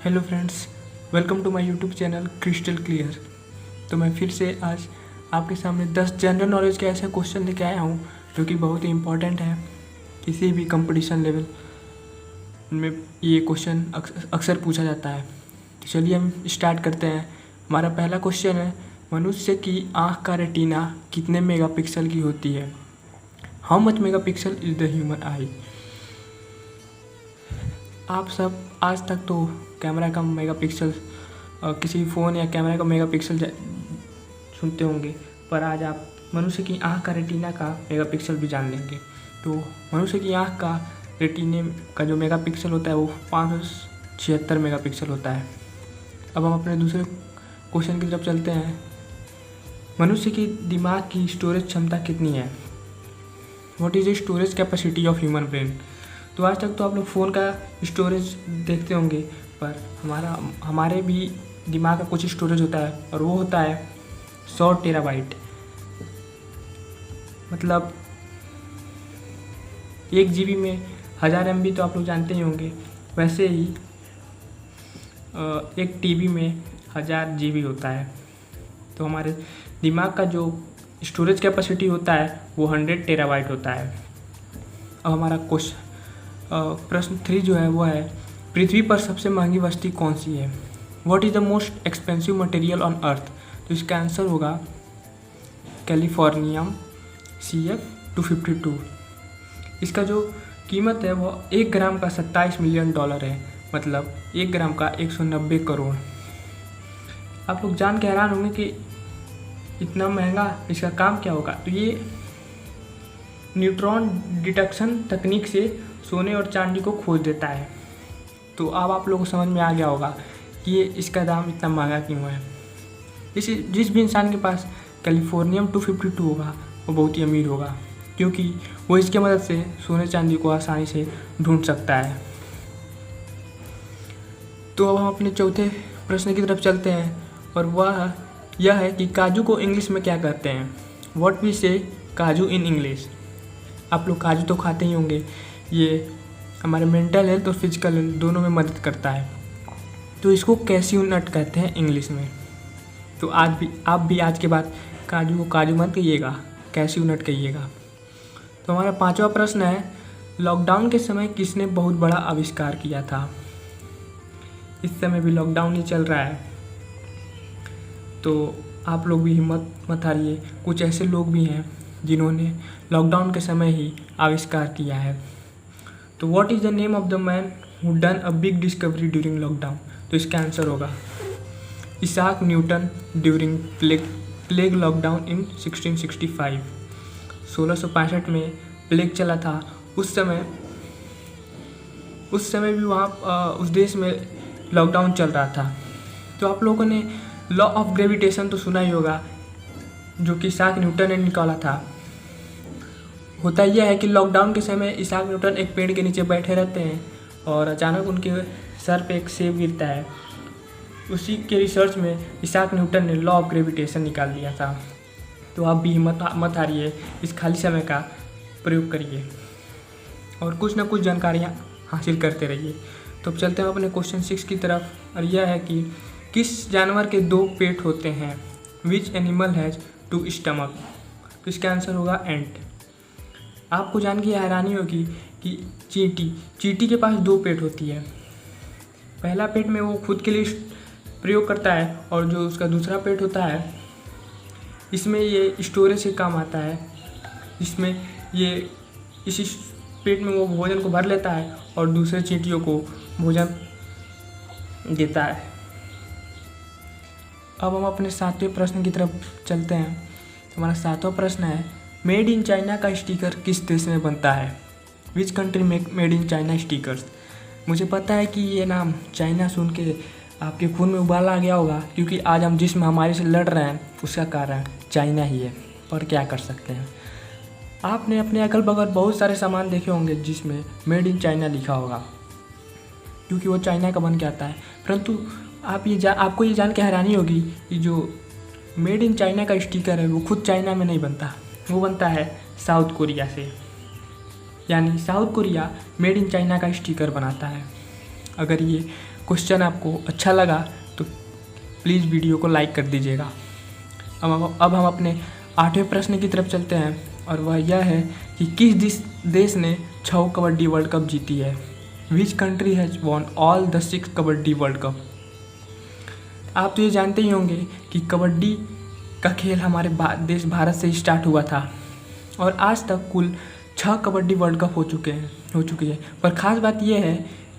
Hello friends, welcome to my YouTube channel Crystal Clear. तो मैं फिर से आज आपके सामने 10 जनरल नॉलेज के ऐसे क्वेश्चन लेके आया हूँ जो कि बहुत ही इम्पोर्टेंट है। किसी भी कंपटीशन लेवल में ये क्वेश्चन अक्सर पूछा जाता है। तो चलिए हम स्टार्ट करते हैं। हमारा पहला क्वेश्चन है, मनुष्य की आँख का रेटिना कितने मेगापिक्सल की होती है? How much megapixel is the human आई? आप सब आज तक तो कैमरा का मेगापिक्सल किसी फ़ोन या कैमरा का मेगापिक्सल सुनते होंगे, पर आज आप मनुष्य की आँख का रेटिना का मेगापिक्सल भी जान लेंगे। तो मनुष्य की आँख का रेटिने का जो मेगापिक्सल होता है वो 576 मेगापिक्सल होता है। अब हम अपने दूसरे क्वेश्चन की तरफ चलते हैं। मनुष्य की दिमाग की स्टोरेज क्षमता कितनी है? What is the storage capacity of human brain? तो आज तक तो आप लोग फ़ोन का स्टोरेज देखते होंगे, पर हमारे भी दिमाग का कुछ स्टोरेज होता है और वो होता है 100 टेराबाइट। मतलब 1 GB में 1000 MB तो आप लोग जानते ही होंगे। वैसे ही 1 TB में 1000 GB होता है। तो हमारे दिमाग का जो स्टोरेज कैपेसिटी होता है वो 100 टेराबाइट होता है। अब हमारा प्रश्न 3 जो है वो है, पृथ्वी पर सबसे महंगी वस्तु कौन सी है? What is the most expensive material on earth? तो इसका आंसर होगा कैलिफोर्नियम CF252। इसका जो कीमत है वो 1 ग्राम का $27 मिलियन है। मतलब 1 ग्राम का 190 करोड़। आप लोग जान के हैरान होंगे कि इतना महंगा, इसका काम क्या होगा? तो ये न्यूट्रॉन डिटेक्शन तकनीक से सोने और चांदी को खोज देता है। तो अब आप लोगों को समझ में आ गया होगा कि ये इसका दाम इतना महंगा क्यों है। जिस भी इंसान के पास कैलिफोर्नियम 252 होगा वो बहुत ही अमीर होगा, क्योंकि वो इसके मदद से सोने चांदी को आसानी से ढूंढ सकता है। तो अब हम अपने चौथे प्रश्न की तरफ चलते हैं और वह यह है कि काजू को इंग्लिश में क्या कहते हैं? व्हाट वी से काजू इन इंग्लिश? आप लोग काजू तो खाते ही होंगे। ये हमारे मेंटल हेल्थ और फिजिकल हेल्थ दोनों में मदद करता है। तो इसको कैस्यू नट कहते हैं इंग्लिश में। तो आप भी आज के बाद काजू को काजू मत कहिएगा, कैस्यू नट कहिएगा। तो हमारा 5वां प्रश्न है, लॉकडाउन के समय किसने बहुत बड़ा आविष्कार किया था? इस समय भी लॉकडाउन ही चल रहा है, तो आप लोग भी हिम्मत मत हारिए। कुछ ऐसे लोग भी हैं जिन्होंने लॉकडाउन के समय ही आविष्कार किया है। तो what is the name of the man who done a big discovery during lockdown? तो इसका आंसर होगा Isaac Newton during plague lockdown in 1665। 1665 में प्लेग चला था। उस समय भी वहाँ उस देश में लॉकडाउन चल रहा था। तो आप लोगों ने लॉ ऑफ ग्रेविटेशन तो सुना ही होगा, जो कि इसाक न्यूटन ने निकाला था। होता यह है कि लॉकडाउन के समय इसाक न्यूटन एक पेड़ के नीचे बैठे रहते हैं और अचानक उनके सर पे एक सेब गिरता है। उसी के रिसर्च में इसाक न्यूटन ने लॉ ऑफ ग्रेविटेशन निकाल दिया था। तो आप भी हिम्मत मत हारिए, इस खाली समय का प्रयोग करिए और कुछ ना कुछ जानकारियाँ हासिल करते रहिए। तो अब चलते हैं अपने क्वेश्चन 6 की तरफ, और यह है कि किस जानवर के 2 पेट होते हैं? Which animal has 2 stomach? तो इसका आंसर होगा एंट। आपको जान के हैरानी होगी कि चींटी के पास 2 पेट होती है। पहला पेट में वो खुद के लिए प्रयोग करता है, और जो उसका दूसरा पेट होता है इसमें ये स्टोरेज से काम आता है। इसमें ये इसी पेट में वो भोजन को भर लेता है और दूसरे चींटियों को भोजन देता है। अब हम अपने 7वें प्रश्न की तरफ चलते हैं। तो हमारा 7वां प्रश्न है, मेड इन चाइना का स्टिकर किस देश में बनता है? Which country made in China stickers? मुझे पता है कि ये नाम चाइना सुन के आपके खून में उबाल आ गया होगा, क्योंकि आज हम जिस महामारी से लड़ रहे हैं उसका कारण चाइना ही है। पर क्या कर सकते हैं, आपने अपने अगल बगल बहुत सारे सामान देखे होंगे जिसमें मेड इन चाइना लिखा होगा, क्योंकि वो चाइना का बन के आता है। परंतु आपको ये जान के हैरानी होगी कि जो मेड इन चाइना का स्टिकर है वो खुद चाइना में नहीं बनता, वो बनता है साउथ कोरिया से। यानी south Korea made in China का स्टिकर बनाता है। अगर ये क्वेश्चन आपको अच्छा लगा तो प्लीज़ वीडियो को लाइक कर दीजिएगा। अब हम अपने 8वें प्रश्न की तरफ चलते हैं और वह यह है कि किस देश ने 6 कबड्डी वर्ल्ड कप जीती है। Which country has won all the 6 kabaddi world cup. आप तो ये जानते ही होंगे कि कबड्डी का खेल हमारे देश भारत से स्टार्ट हुआ था और आज तक कुल 6 कबड्डी वर्ल्ड कप हो चुकी है। पर ख़ास बात यह है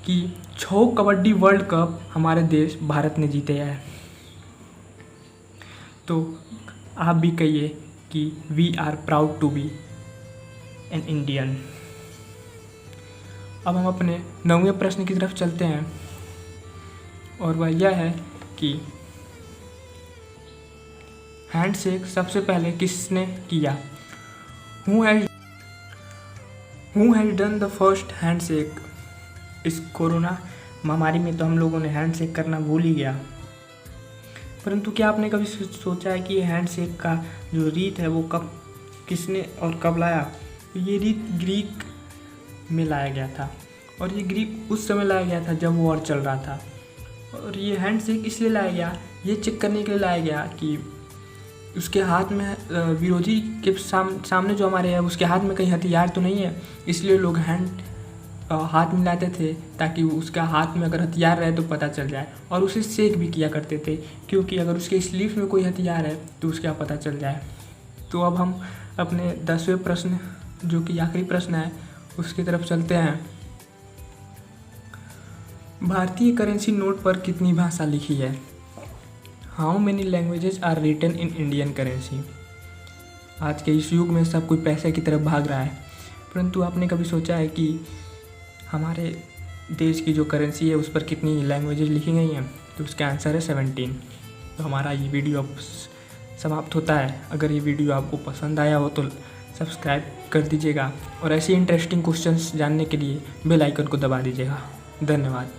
कि 6 कबड्डी वर्ल्ड कप हमारे देश भारत ने जीते हैं। तो आप भी कहिए कि we are proud to be an Indian. अब हम अपने 9वें प्रश्न की तरफ चलते हैं और वह यह है कि हैंडशेक सबसे पहले किसने किया। Who has done the first handshake. इस कोरोना महामारी में तो हम लोगों ने हैंडशेक करना भूल ही गया, परंतु क्या आपने कभी सोचा है कि हैंडशेक का जो रीत है वो किसने और कब लाया। ये रीत ग्रीक में लाया गया था और ये ग्रीक उस समय लाया गया था जब वॉर चल रहा था। और ये हैंडशेक इसलिए लाया गया, ये चेक करने के लिए लाया गया कि उसके हाथ में विरोधी के सामने जो हमारे है उसके हाथ में कहीं हथियार तो नहीं है, इसलिए लोग हाथ मिलाते थे ताकि उसका हाथ में अगर हथियार रहे तो पता चल जाए। और उसे शेक भी किया करते थे क्योंकि अगर उसके स्लीव में कोई हथियार है तो उसका पता चल जाए। तो अब हम अपने 10वें प्रश्न जो कि आखिरी प्रश्न है उसकी तरफ चलते हैं। भारतीय करेंसी नोट पर कितनी भाषा लिखी है। How many languages are written in Indian currency. आज के इस युग में सब कोई पैसे की तरफ भाग रहा है, परंतु आपने कभी सोचा है कि हमारे देश की जो करेंसी है उस पर कितनी लैंग्वेजेज लिखी गई हैं। तो उसका आंसर है 17। तो हमारा ये वीडियो अब समाप्त होता है। अगर ये वीडियो आपको पसंद आया हो तो सब्सक्राइब कर दीजिएगा और ऐसी इंटरेस्टिंग क्वेश्चंस जानने के लिए बेल आइकन को दबा दीजिएगा। धन्यवाद।